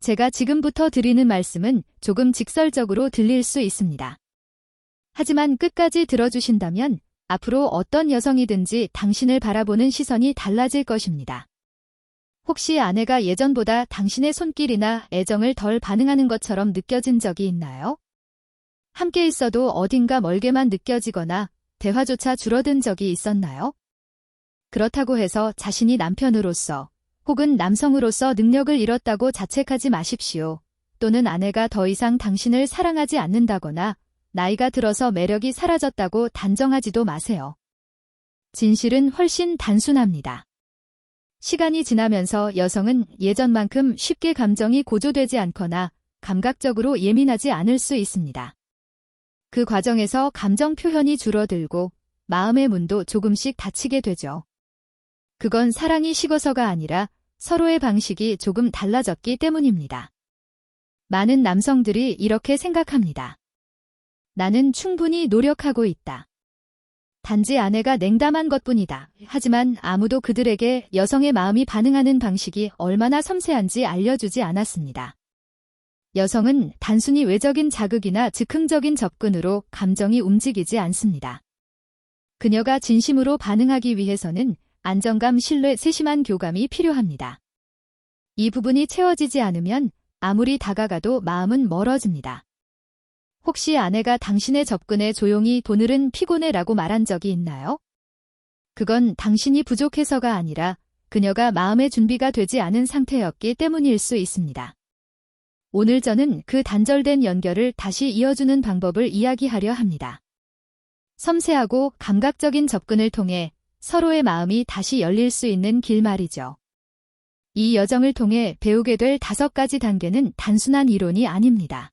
제가 지금부터 드리는 말씀은 조금 직설적으로 들릴 수 있습니다. 하지만 끝까지 들어주신다면 앞으로 어떤 여성이든지 당신을 바라보는 시선이 달라질 것입니다. 혹시 아내가 예전보다 당신의 손길이나 애정을 덜 반응하는 것처럼 느껴진 적이 있나요? 함께 있어도 어딘가 멀게만 느껴지거나 대화조차 줄어든 적이 있었나요? 그렇다고 해서 자신이 남편으로서 혹은 남성으로서 능력을 잃었다고 자책하지 마십시오. 또는 아내가 더 이상 당신을 사랑하지 않는다거나 나이가 들어서 매력이 사라졌다고 단정하지도 마세요. 진실은 훨씬 단순합니다. 시간이 지나면서 여성은 예전만큼 쉽게 감정이 고조되지 않거나 감각적으로 예민하지 않을 수 있습니다. 그 과정에서 감정 표현이 줄어들고 마음의 문도 조금씩 닫히게 되죠. 그건 사랑이 식어서가 아니라 서로의 방식이 조금 달라졌기 때문입니다. 많은 남성들이 이렇게 생각합니다. 나는 충분히 노력하고 있다. 단지 아내가 냉담한 것뿐이다. 하지만 아무도 그들에게 여성의 마음이 반응하는 방식이 얼마나 섬세한지 알려주지 않았습니다. 여성은 단순히 외적인 자극이나 즉흥적인 접근으로 감정이 움직이지 않습니다. 그녀가 진심으로 반응하기 위해서는 안정감, 신뢰, 세심한 교감이 필요합니다. 이 부분이 채워지지 않으면 아무리 다가가도 마음은 멀어집니다. 혹시 아내가 당신의 접근에 조용히 "오늘은 피곤해" 라고 말한 적이 있나요? 그건 당신이 부족해서가 아니라 그녀가 마음의 준비가 되지 않은 상태였기 때문일 수 있습니다. 오늘 저는 그 단절된 연결을 다시 이어주는 방법을 이야기하려 합니다. 섬세하고 감각적인 접근을 통해 서로의 마음이 다시 열릴 수 있는 길 말이죠. 이 여정을 통해 배우게 될 5가지 단계는 단순한 이론이 아닙니다.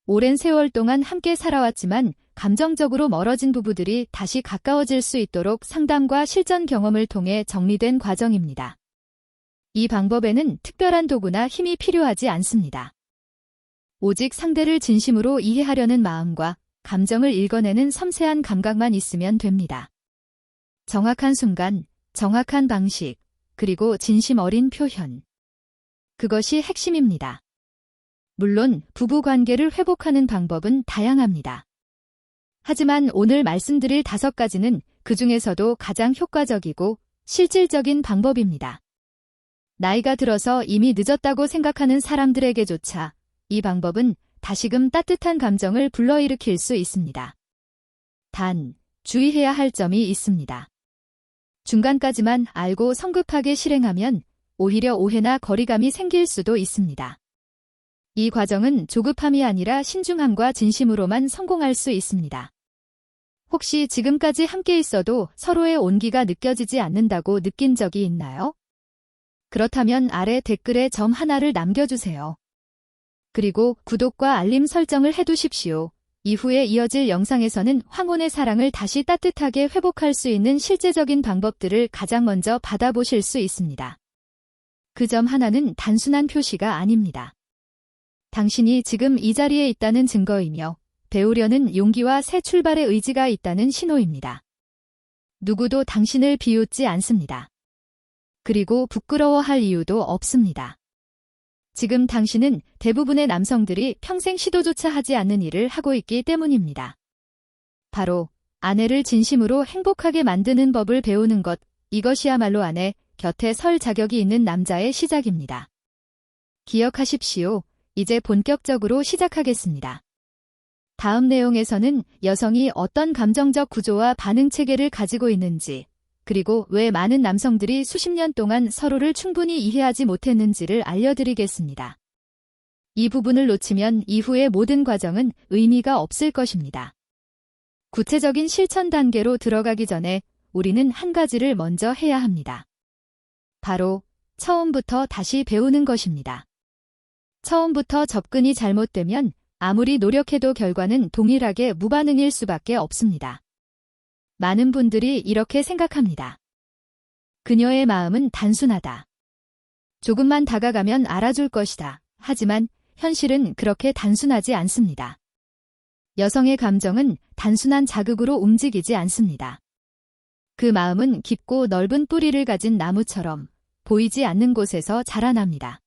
오랜 세월 동안 함께 살아왔지만 감정적으로 멀어진 부부들이 다시 가까워질 수 있도록 상담과 실전 경험을 통해 정리된 과정입니다. 이 방법에는 특별한 도구나 힘이 필요하지 않습니다. 오직 상대를 진심으로 이해하려는 마음과 감정을 읽어내는 섬세한 감각만 있으면 됩니다. 정확한 순간, 정확한 방식, 그리고 진심 어린 표현. 그것이 핵심입니다. 물론 부부 관계를 회복하는 방법은 다양합니다. 하지만 오늘 말씀드릴 5가지는 그 중에서도 가장 효과적이고 실질적인 방법입니다. 나이가 들어서 이미 늦었다고 생각하는 사람들에게조차 이 방법은 다시금 따뜻한 감정을 불러일으킬 수 있습니다. 단, 주의해야 할 점이 있습니다. 중간까지만 알고 성급하게 실행하면 오히려 오해나 거리감이 생길 수도 있습니다. 이 과정은 조급함이 아니라 신중함과 진심으로만 성공할 수 있습니다. 혹시 지금까지 함께 있어도 서로의 온기가 느껴지지 않는다고 느낀 적이 있나요? 그렇다면 아래 댓글에 점 하나를 남겨주세요. 그리고 구독과 알림 설정을 해두십시오. 이후에 이어질 영상에서는 황혼의 사랑을 다시 따뜻하게 회복할 수 있는 실제적인 방법들을 가장 먼저 받아보실 수 있습니다. 그 점 하나는 단순한 표시가 아닙니다. 당신이 지금 이 자리에 있다는 증거이며 배우려는 용기와 새 출발의 의지가 있다는 신호입니다. 누구도 당신을 비웃지 않습니다. 그리고 부끄러워할 이유도 없습니다. 지금 당신은 대부분의 남성들이 평생 시도조차 하지 않는 일을 하고 있기 때문입니다. 바로 아내를 진심으로 행복하게 만드는 법을 배우는 것, 이것이야말로 아내 곁에 설 자격이 있는 남자의 시작입니다. 기억하십시오. 이제 본격적으로 시작하겠습니다. 다음 내용에서는 여성이 어떤 감정적 구조와 반응 체계를 가지고 있는지, 그리고 왜 많은 남성들이 수십 년 동안 서로를 충분히 이해하지 못했는지를 알려드리겠습니다. 이 부분을 놓치면 이후의 모든 과정은 의미가 없을 것입니다. 구체적인 실천 단계로 들어가기 전에 우리는 한 가지를 먼저 해야 합니다. 바로 처음부터 다시 배우는 것입니다. 처음부터 접근이 잘못되면 아무리 노력해도 결과는 동일하게 무반응일 수밖에 없습니다. 많은 분들이 이렇게 생각합니다. 그녀의 마음은 단순하다. 조금만 다가가면 알아줄 것이다. 하지만 현실은 그렇게 단순하지 않습니다. 여성의 감정은 단순한 자극으로 움직이지 않습니다. 그 마음은 깊고 넓은 뿌리를 가진 나무처럼 보이지 않는 곳에서 자라납니다.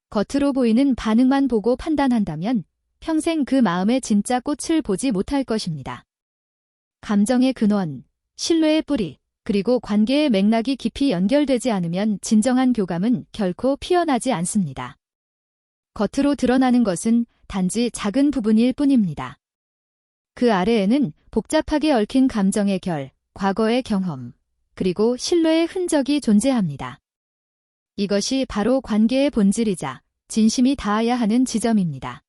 겉으로 보이는 반응만 보고 판단한다면 평생 그 마음의 진짜 꽃을 보지 못할 것입니다. 감정의 근원, 신뢰의 뿌리, 그리고 관계의 맥락이 깊이 연결되지 않으면 진정한 교감은 결코 피어나지 않습니다. 겉으로 드러나는 것은 단지 작은 부분일 뿐입니다. 그 아래에는 복잡하게 얽힌 감정의 결, 과거의 경험, 그리고 신뢰의 흔적이 존재합니다. 이것이 바로 관계의 본질이자 진심이 닿아야 하는 지점입니다.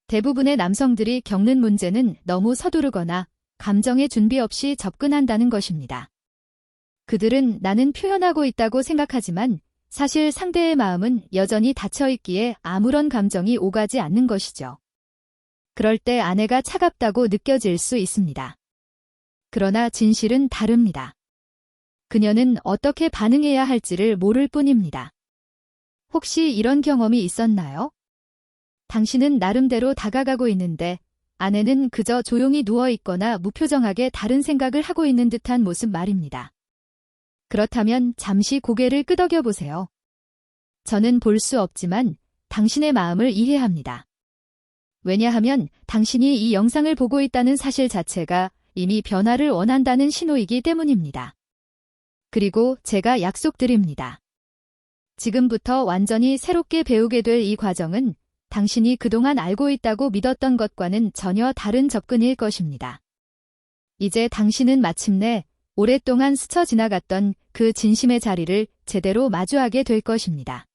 대부분의 남성들이 겪는 문제는 너무 서두르거나 감정의 준비 없이 접근한다는 것입니다. 그들은 나는 표현하고 있다고 생각하지만 사실 상대의 마음은 여전히 닫혀있기에 아무런 감정이 오가지 않는 것이죠. 그럴 때 아내가 차갑다고 느껴질 수 있습니다. 그러나 진실은 다릅니다. 그녀는 어떻게 반응해야 할지를 모를 뿐입니다. 혹시 이런 경험이 있었나요? 당신은 나름대로 다가가고 있는데 아내는 그저 조용히 누워있거나 무표정하게 다른 생각을 하고 있는 듯한 모습 말입니다. 그렇다면 잠시 고개를 끄덕여 보세요. 저는 볼 수 없지만 당신의 마음을 이해합니다. 왜냐하면 당신이 이 영상을 보고 있다는 사실 자체가 이미 변화를 원한다는 신호이기 때문입니다. 그리고 제가 약속드립니다. 지금부터 완전히 새롭게 배우게 될 이 과정은 당신이 그동안 알고 있다고 믿었던 것과는 전혀 다른 접근일 것입니다. 이제 당신은 마침내 오랫동안 스쳐 지나갔던 그 진심의 자리를 제대로 마주하게 될 것입니다.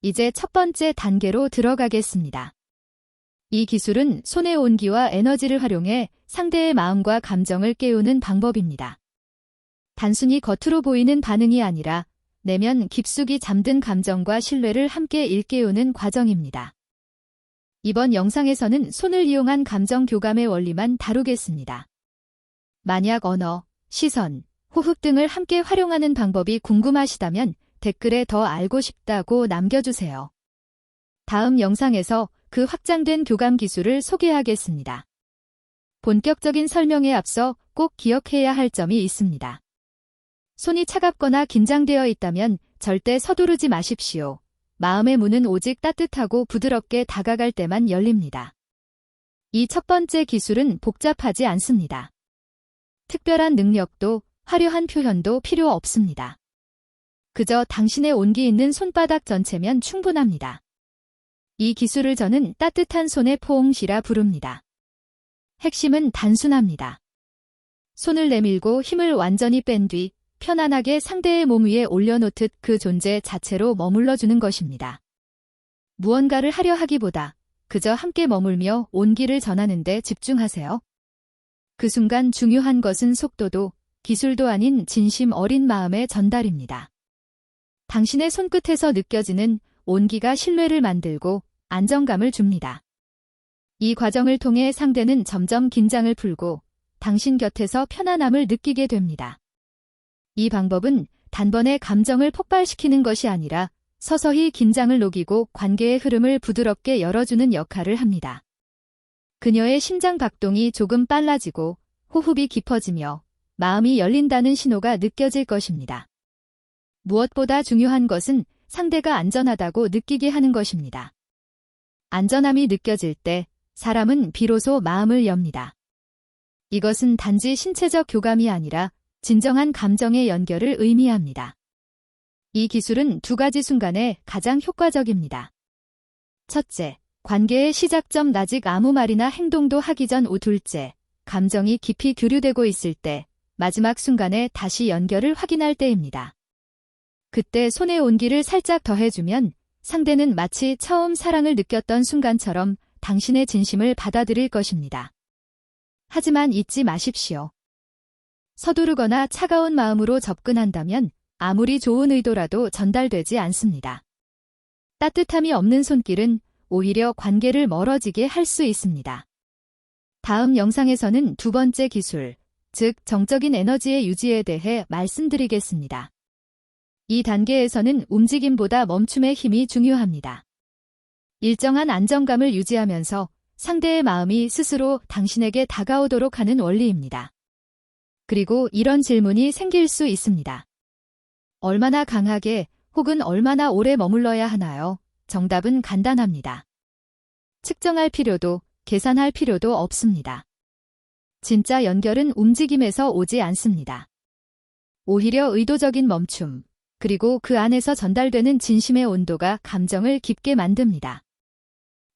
이제 첫 번째 단계로 들어가겠습니다. 이 기술은 손의 온기와 에너지를 활용해 상대의 마음과 감정을 깨우는 방법입니다. 단순히 겉으로 보이는 반응이 아니라 내면 깊숙이 잠든 감정과 신뢰를 함께 일깨우는 과정입니다. 이번 영상에서는 손을 이용한 감정 교감의 원리만 다루겠습니다. 만약 언어, 시선, 호흡 등을 함께 활용하는 방법이 궁금하시다면 댓글에 더 알고 싶다고 남겨주세요. 다음 영상에서 그 확장된 교감 기술을 소개하겠습니다. 본격적인 설명에 앞서 꼭 기억해야 할 점이 있습니다. 손이 차갑거나 긴장되어 있다면 절대 서두르지 마십시오. 마음의 문은 오직 따뜻하고 부드럽게 다가갈 때만 열립니다. 이 첫 번째 기술은 복잡하지 않습니다. 특별한 능력도 화려한 표현도 필요 없습니다. 그저 당신의 온기 있는 손바닥 전체면 충분합니다. 이 기술을 저는 따뜻한 손의 포옹시라 부릅니다. 핵심은 단순합니다. 손을 내밀고 힘을 완전히 뺀 뒤 편안하게 상대의 몸 위에 올려놓듯 그 존재 자체로 머물러주는 것입니다. 무언가를 하려 하기보다 그저 함께 머물며 온기를 전하는 데 집중하세요. 그 순간 중요한 것은 속도도 기술도 아닌 진심 어린 마음의 전달입니다. 당신의 손끝에서 느껴지는 온기가 신뢰를 만들고 안정감을 줍니다. 이 과정을 통해 상대는 점점 긴장을 풀고 당신 곁에서 편안함을 느끼게 됩니다. 이 방법은 단번에 감정을 폭발시키는 것이 아니라 서서히 긴장을 녹이고 관계의 흐름을 부드럽게 열어주는 역할을 합니다. 그녀의 심장 박동이 조금 빨라지고 호흡이 깊어지며 마음이 열린다는 신호가 느껴질 것입니다. 무엇보다 중요한 것은 상대가 안전하다고 느끼게 하는 것입니다. 안전함이 느껴질 때 사람은 비로소 마음을 엽니다. 이것은 단지 신체적 교감이 아니라 진정한 감정의 연결을 의미합니다. 이 기술은 두 가지 순간에 가장 효과적입니다. 첫째, 관계의 시작점 아직 아무 말이나 행동도 하기 전. 둘째, 감정이 깊이 교류되고 있을 때 마지막 순간에 다시 연결을 확인할 때입니다. 그때 손의 온기를 살짝 더해주면 상대는 마치 처음 사랑을 느꼈던 순간처럼 당신의 진심을 받아들일 것입니다. 하지만 잊지 마십시오. 서두르거나 차가운 마음으로 접근한다면 아무리 좋은 의도라도 전달되지 않습니다. 따뜻함이 없는 손길은 오히려 관계를 멀어지게 할 수 있습니다. 다음 영상에서는 두 번째 기술, 즉 정적인 에너지의 유지에 대해 말씀드리겠습니다. 이 단계에서는 움직임보다 멈춤의 힘이 중요합니다. 일정한 안정감을 유지하면서 상대의 마음이 스스로 당신에게 다가오도록 하는 원리입니다. 그리고 이런 질문이 생길 수 있습니다. 얼마나 강하게 혹은 얼마나 오래 머물러야 하나요? 정답은 간단합니다. 측정할 필요도, 계산할 필요도 없습니다. 진짜 연결은 움직임에서 오지 않습니다. 오히려 의도적인 멈춤, 그리고 그 안에서 전달되는 진심의 온도가 감정을 깊게 만듭니다.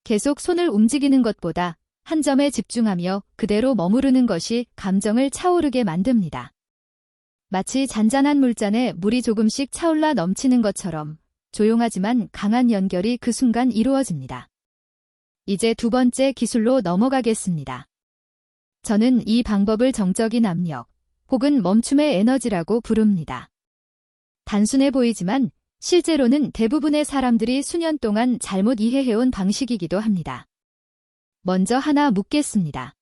계속 손을 움직이는 것보다 한 점에 집중하며 그대로 머무르는 것이 감정을 차오르게 만듭니다. 마치 잔잔한 물잔에 물이 조금씩 차올라 넘치는 것처럼 조용하지만 강한 연결이 그 순간 이루어집니다. 이제 두 번째 기술로 넘어가겠습니다. 저는 이 방법을 정적인 압력, 혹은 멈춤의 에너지라고 부릅니다. 단순해 보이지만 실제로는 대부분의 사람들이 수년 동안 잘못 이해해온 방식이기도 합니다. 먼저 하나 묻겠습니다.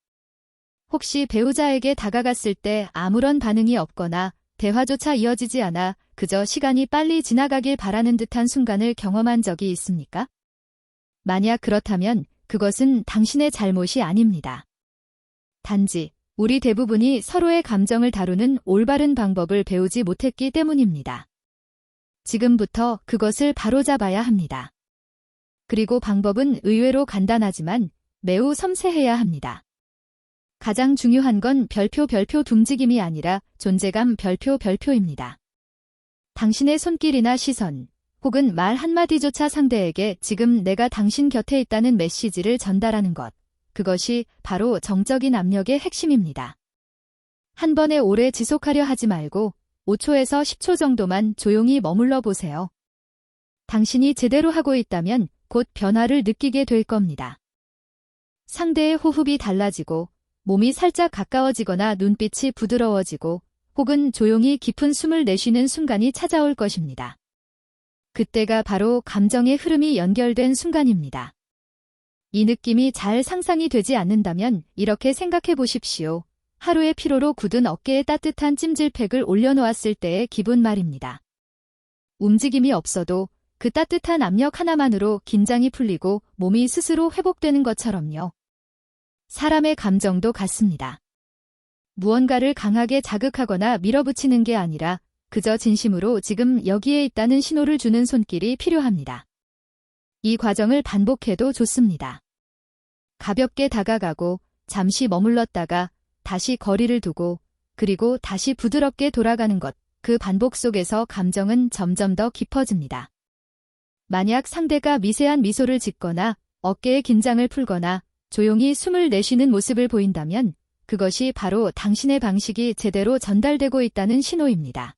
혹시 배우자에게 다가갔을 때 아무런 반응이 없거나 대화조차 이어지지 않아 그저 시간이 빨리 지나가길 바라는 듯한 순간을 경험한 적이 있습니까? 만약 그렇다면 그것은 당신의 잘못이 아닙니다. 단지 우리 대부분이 서로의 감정을 다루는 올바른 방법을 배우지 못했기 때문입니다. 지금부터 그것을 바로잡아야 합니다. 그리고 방법은 의외로 간단하지만 매우 섬세해야 합니다. 가장 중요한 건 별표 움직임이 아니라 존재감 별표입니다. 당신의 손길이나 시선, 혹은 말 한마디조차 상대에게 지금 내가 당신 곁에 있다는 메시지를 전달하는 것, 그것이 바로 정적인 압력의 핵심입니다. 한 번에 오래 지속하려 하지 말고 5초에서 10초 정도만 조용히 머물러 보세요. 당신이 제대로 하고 있다면 곧 변화를 느끼게 될 겁니다. 상대의 호흡이 달라지고 몸이 살짝 가까워지거나 눈빛이 부드러워지고 혹은 조용히 깊은 숨을 내쉬는 순간이 찾아올 것입니다. 그때가 바로 감정의 흐름이 연결된 순간입니다. 이 느낌이 잘 상상이 되지 않는다면 이렇게 생각해 보십시오. 하루의 피로로 굳은 어깨에 따뜻한 찜질팩을 올려놓았을 때의 기분 말입니다. 움직임이 없어도 그 따뜻한 압력 하나만으로 긴장이 풀리고 몸이 스스로 회복되는 것처럼요. 사람의 감정도 같습니다. 무언가를 강하게 자극하거나 밀어붙이는 게 아니라 그저 진심으로 지금 여기에 있다는 신호를 주는 손길이 필요합니다. 이 과정을 반복해도 좋습니다. 가볍게 다가가고 잠시 머물렀다가 다시 거리를 두고 그리고 다시 부드럽게 돌아가는 것, 그 반복 속에서 감정은 점점 더 깊어집니다. 만약 상대가 미세한 미소를 짓거나 어깨의 긴장을 풀거나 조용히 숨을 내쉬는 모습을 보인다면 그것이 바로 당신의 방식이 제대로 전달되고 있다는 신호입니다.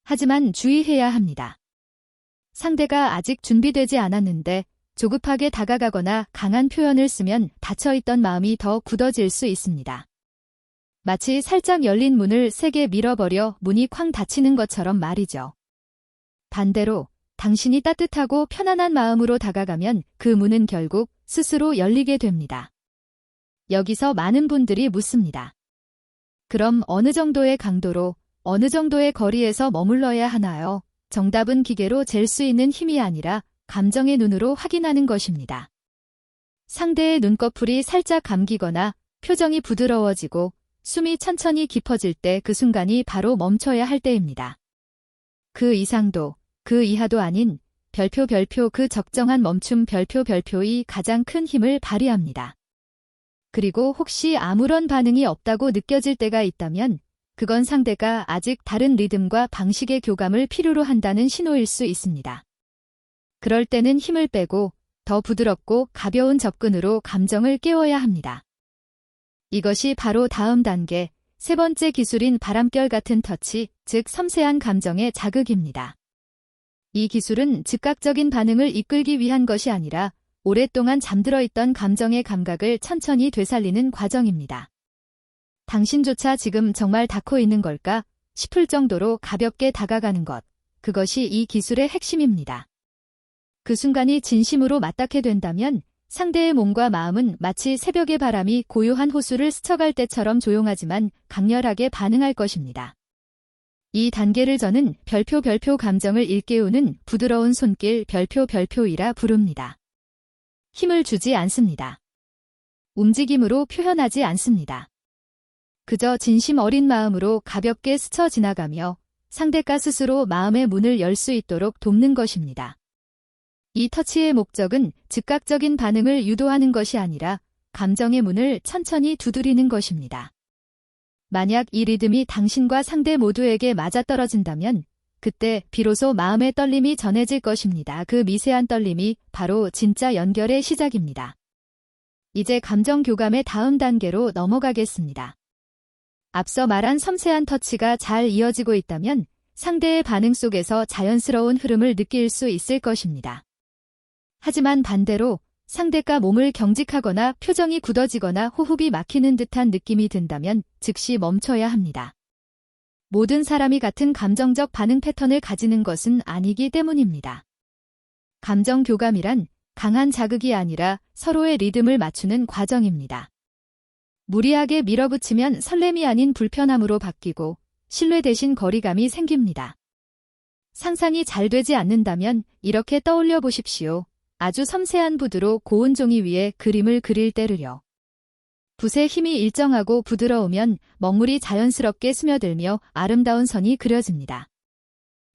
하지만 주의해야 합니다. 상대가 아직 준비되지 않았는데 조급하게 다가가거나 강한 표현을 쓰면 닫혀있던 마음이 더 굳어질 수 있습니다. 마치 살짝 열린 문을 세게 밀어버려 문이 쾅 닫히는 것처럼 말이죠. 반대로 당신이 따뜻하고 편안한 마음으로 다가가면 그 문은 결국 스스로 열리게 됩니다. 여기서 많은 분들이 묻습니다. 그럼 어느 정도의 강도로, 어느 정도의 거리에서 머물러야 하나요? 정답은 기계로 잴 수 있는 힘이 아니라 감정의 눈으로 확인하는 것입니다. 상대의 눈꺼풀이 살짝 감기거나 표정이 부드러워지고 숨이 천천히 깊어질 때 그 순간이 바로 멈춰야 할 때입니다. 그 이상도, 그 이하도 아닌 별표 그 적정한 멈춤 별표이 가장 큰 힘을 발휘합니다. 그리고 혹시 아무런 반응이 없다고 느껴질 때가 있다면 그건 상대가 아직 다른 리듬과 방식의 교감을 필요로 한다는 신호일 수 있습니다. 그럴 때는 힘을 빼고 더 부드럽고 가벼운 접근으로 감정을 깨워야 합니다. 이것이 바로 다음 단계, 세 번째 기술인 바람결 같은 터치, 즉 섬세한 감정의 자극입니다. 이 기술은 즉각적인 반응을 이끌기 위한 것이 아니라 오랫동안 잠들어 있던 감정의 감각을 천천히 되살리는 과정입니다. 당신조차 지금 정말 닿고 있는 걸까 싶을 정도로 가볍게 다가가는 것, 그것이 이 기술의 핵심입니다. 그 순간이 진심으로 맞닿게 된다면 상대의 몸과 마음은 마치 새벽의 바람이 고요한 호수를 스쳐갈 때처럼 조용하지만 강렬하게 반응할 것입니다. 이 단계를 저는 별표 감정을 일깨우는 부드러운 손길 별표이라 부릅니다. 힘을 주지 않습니다. 움직임으로 표현하지 않습니다. 그저 진심 어린 마음으로 가볍게 스쳐 지나가며 상대가 스스로 마음의 문을 열 수 있도록 돕는 것입니다. 이 터치의 목적은 즉각적인 반응을 유도하는 것이 아니라 감정의 문을 천천히 두드리는 것입니다. 만약 이 리듬이 당신과 상대 모두에게 맞아떨어진다면 그때 비로소 마음의 떨림이 전해질 것입니다. 그 미세한 떨림이 바로 진짜 연결의 시작입니다. 이제 감정 교감의 다음 단계로 넘어가겠습니다. 앞서 말한 섬세한 터치가 잘 이어지고 있다면 상대의 반응 속에서 자연스러운 흐름을 느낄 수 있을 것입니다. 하지만 반대로 상대가 몸을 경직하거나 표정이 굳어지거나 호흡이 막히는 듯한 느낌이 든다면 즉시 멈춰야 합니다. 모든 사람이 같은 감정적 반응 패턴을 가지는 것은 아니기 때문입니다. 감정 교감이란 강한 자극이 아니라 서로의 리듬을 맞추는 과정입니다. 무리하게 밀어붙이면 설렘이 아닌 불편함으로 바뀌고 신뢰 대신 거리감이 생깁니다. 상상이 잘 되지 않는다면 이렇게 떠올려 보십시오. 아주 섬세한 붓으로 고운 종이 위에 그림을 그릴 때를요. 붓의 힘이 일정하고 부드러우면 먹물이 자연스럽게 스며들며 아름다운 선이 그려집니다.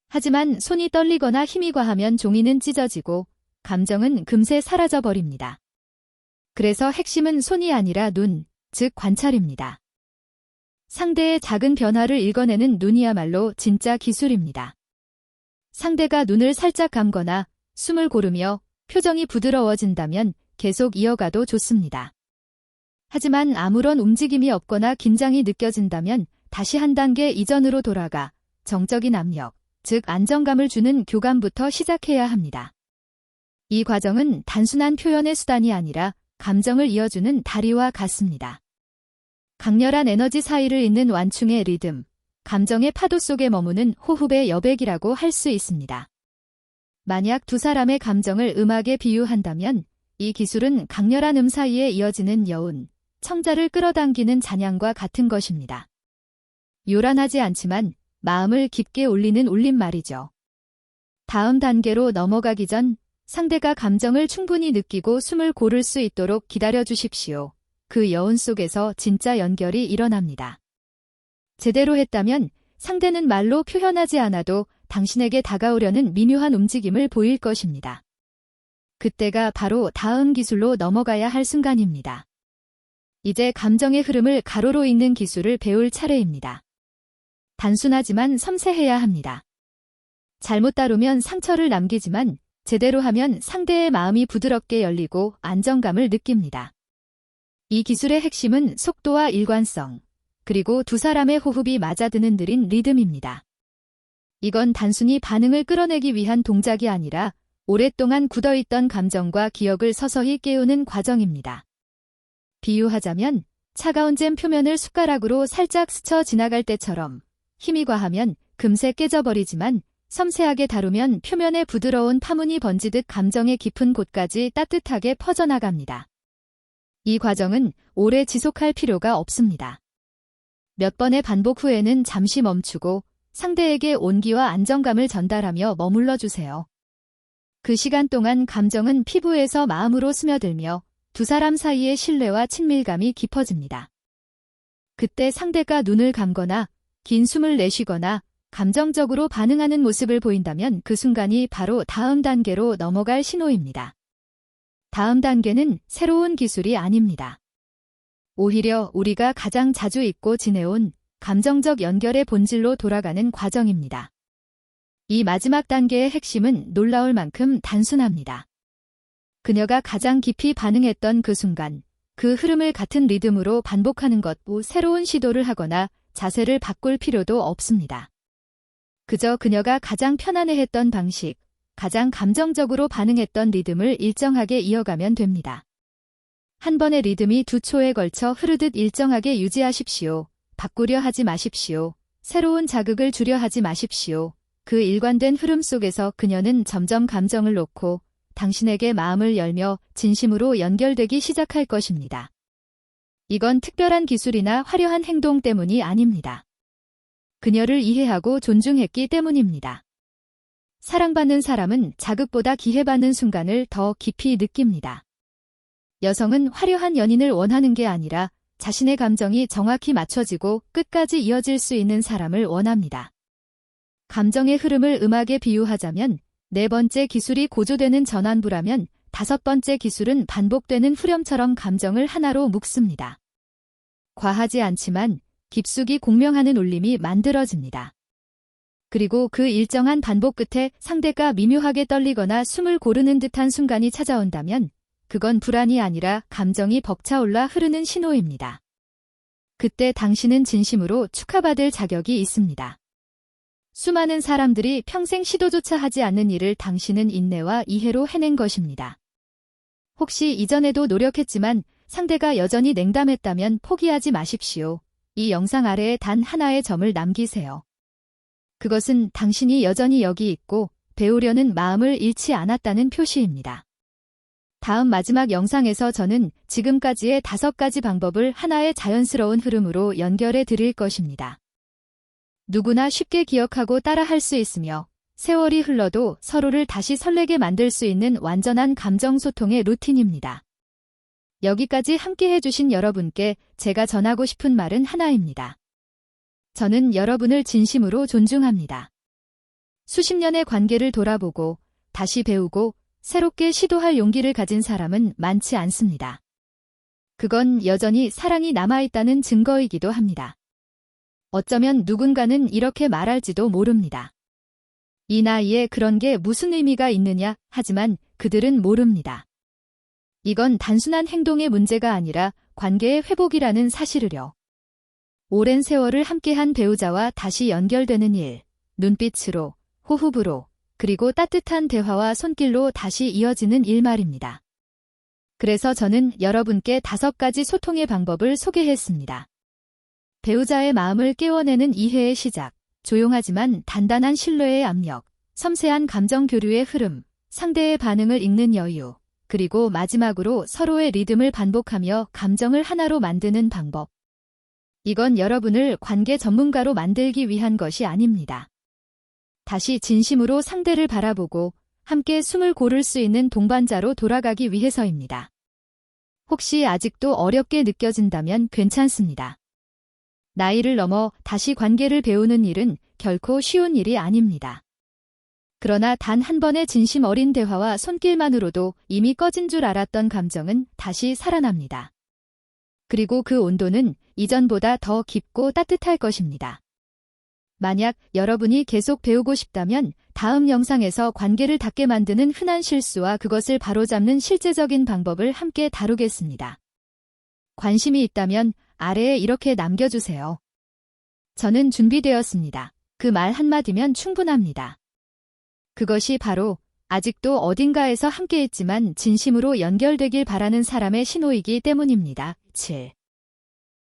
하지만 손이 떨리거나 힘이 과하면 종이는 찢어지고 감정은 금세 사라져 버립니다. 그래서 핵심은 손이 아니라 눈, 즉 관찰입니다. 상대의 작은 변화를 읽어내는 눈이야말로 진짜 기술입니다. 상대가 눈을 살짝 감거나 숨을 고르며 표정이 부드러워진다면 계속 이어가도 좋습니다. 하지만 아무런 움직임이 없거나 긴장이 느껴진다면 다시 한 단계 이전으로 돌아가 정적인 압력, 즉 안정감을 주는 교감부터 시작해야 합니다. 이 과정은 단순한 표현의 수단이 아니라 감정을 이어주는 다리와 같습니다. 강렬한 에너지 사이를 잇는 완충의 리듬, 감정의 파도 속에 머무는 호흡의 여백이라고 할 수 있습니다. 만약 두 사람의 감정을 음악에 비유한다면 이 기술은 강렬한 사이에 이어지는 여운, 청자를 끌어당기는 잔향과 같은 것입니다. 요란하지 않지만 마음을 깊게 울리는 울림말이죠. 다음 단계로 넘어가기 전 상대가 감정을 충분히 느끼고 숨을 고를 수 있도록 기다려 주십시오. 그 여운 속에서 진짜 연결이 일어납니다. 제대로 했다면 상대는 말로 표현하지 않아도 당신에게 다가오려는 미묘한 움직임을 보일 것입니다. 그때가 바로 다음 기술로 넘어가야 할 순간입니다. 이제 감정의 흐름을 가로로 읽는 기술을 배울 차례입니다. 단순하지만 섬세해야 합니다. 잘못 다루면 상처를 남기지만 제대로 하면 상대의 마음이 부드럽게 열리고 안정감을 느낍니다. 이 기술의 핵심은 속도와 일관성, 그리고 두 사람의 호흡이 맞아드는 느린 리듬입니다. 이건 단순히 반응을 끌어내기 위한 동작이 아니라 오랫동안 굳어있던 감정과 기억을 서서히 깨우는 과정입니다. 비유하자면 차가운 잼 표면을 숟가락으로 살짝 스쳐 지나갈 때처럼 힘이 과하면 금세 깨져버리지만 섬세하게 다루면 표면에 부드러운 파문이 번지듯 감정의 깊은 곳까지 따뜻하게 퍼져나갑니다. 이 과정은 오래 지속할 필요가 없습니다. 몇 번의 반복 후에는 잠시 멈추고 상대에게 온기와 안정감을 전달하며 머물러 주세요. 그 시간 동안 감정은 피부에서 마음으로 스며들며 두 사람 사이의 신뢰와 친밀감이 깊어집니다. 그때 상대가 눈을 감거나 긴 숨을 내쉬거나 감정적으로 반응하는 모습을 보인다면 그 순간이 바로 다음 단계로 넘어갈 신호입니다. 다음 단계는 새로운 기술이 아닙니다. 오히려 우리가 가장 자주 잊고 지내온 감정적 연결의 본질로 돌아가는 과정입니다. 이 마지막 단계의 핵심은 놀라울 만큼 단순합니다. 그녀가 가장 깊이 반응했던 그 순간, 그 흐름을 같은 리듬으로 반복하는 것, 새로운 시도를 하거나 자세를 바꿀 필요도 없습니다. 그저 그녀가 가장 편안해했던 방식, 가장 감정적으로 반응했던 리듬을 일정하게 이어가면 됩니다. 한 번의 리듬이 2초에 걸쳐 흐르듯 일정하게 유지하십시오. 바꾸려 하지 마십시오. 새로운 자극을 주려 하지 마십시오. 그 일관된 흐름 속에서 그녀는 점점 감정을 놓고 당신에게 마음을 열며 진심으로 연결되기 시작할 것입니다. 이건 특별한 기술이나 화려한 행동 때문이 아닙니다. 그녀를 이해하고 존중했기 때문입니다. 사랑받는 사람은 자극보다 기회받는 순간을 더 깊이 느낍니다. 여성은 화려한 연인을 원하는 게 아니라 자신의 감정이 정확히 맞춰지고 끝까지 이어질 수 있는 사람을 원합니다. 감정의 흐름을 음악에 비유하자면 네 번째 기술이 고조되는 전환부라면 다섯 번째 기술은 반복되는 후렴처럼 감정을 하나로 묶습니다. 과하지 않지만 깊숙이 공명하는 울림이 만들어집니다. 그리고 그 일정한 반복 끝에 상대가 미묘하게 떨리거나 숨을 고르는 듯한 순간이 찾아온다면 그건 불안이 아니라 감정이 벅차올라 흐르는 신호입니다. 그때 당신은 진심으로 축하받을 자격이 있습니다. 수많은 사람들이 평생 시도조차 하지 않는 일을 당신은 인내와 이해로 해낸 것입니다. 혹시 이전에도 노력했지만 상대가 여전히 냉담했다면 포기하지 마십시오. 이 영상 아래에 단 하나의 점을 남기세요. 그것은 당신이 여전히 여기 있고 배우려는 마음을 잃지 않았다는 표시입니다. 다음 마지막 영상에서 저는 지금까지의 5가지 방법을 하나의 자연스러운 흐름으로 연결해 드릴 것입니다. 누구나 쉽게 기억하고 따라할 수 있으며 세월이 흘러도 서로를 다시 설레게 만들 수 있는 완전한 감정 소통의 루틴입니다. 여기까지 함께 해주신 여러분께 제가 전하고 싶은 말은 하나입니다. 저는 여러분을 진심으로 존중합니다. 수십 년의 관계를 돌아보고 다시 배우고 새롭게 시도할 용기를 가진 사람은 많지 않습니다. 그건 여전히 사랑이 남아있다는 증거이기도 합니다. 어쩌면 누군가는 이렇게 말할지도 모릅니다. 이 나이에 그런 게 무슨 의미가 있느냐 하지만 그들은 모릅니다. 이건 단순한 행동의 문제가 아니라 관계의 회복이라는 사실을요. 오랜 세월을 함께한 배우자와 다시 연결되는 일, 눈빛으로, 호흡으로, 그리고 따뜻한 대화와 손길로 다시 이어지는 일 말입니다. 그래서 저는 여러분께 5가지 소통의 방법을 소개했습니다. 배우자의 마음을 깨워내는 이해의 시작, 조용하지만 단단한 신뢰의 압력, 섬세한 감정 교류의 흐름, 상대의 반응을 읽는 여유, 그리고 마지막으로 서로의 리듬을 반복하며 감정을 하나로 만드는 방법. 이건 여러분을 관계 전문가로 만들기 위한 것이 아닙니다. 다시 진심으로 상대를 바라보고 함께 숨을 고를 수 있는 동반자로 돌아가기 위해서입니다. 혹시 아직도 어렵게 느껴진다면 괜찮습니다. 나이를 넘어 다시 관계를 배우는 일은 결코 쉬운 일이 아닙니다. 그러나 단 한 번의 진심 어린 대화와 손길만으로도 이미 꺼진 줄 알았던 감정은 다시 살아납니다. 그리고 그 온도는 이전보다 더 깊고 따뜻할 것입니다. 만약 여러분이 계속 배우고 싶다면 다음 영상에서 관계를 닿게 만드는 흔한 실수와 그것을 바로잡는 실제적인 방법을 함께 다루겠습니다. 관심이 있다면 아래에 이렇게 남겨주세요. 저는 준비되었습니다. 그 말 한마디면 충분합니다. 그것이 바로 아직도 어딘가에서 함께했지만 진심으로 연결되길 바라는 사람의 신호이기 때문입니다. 7.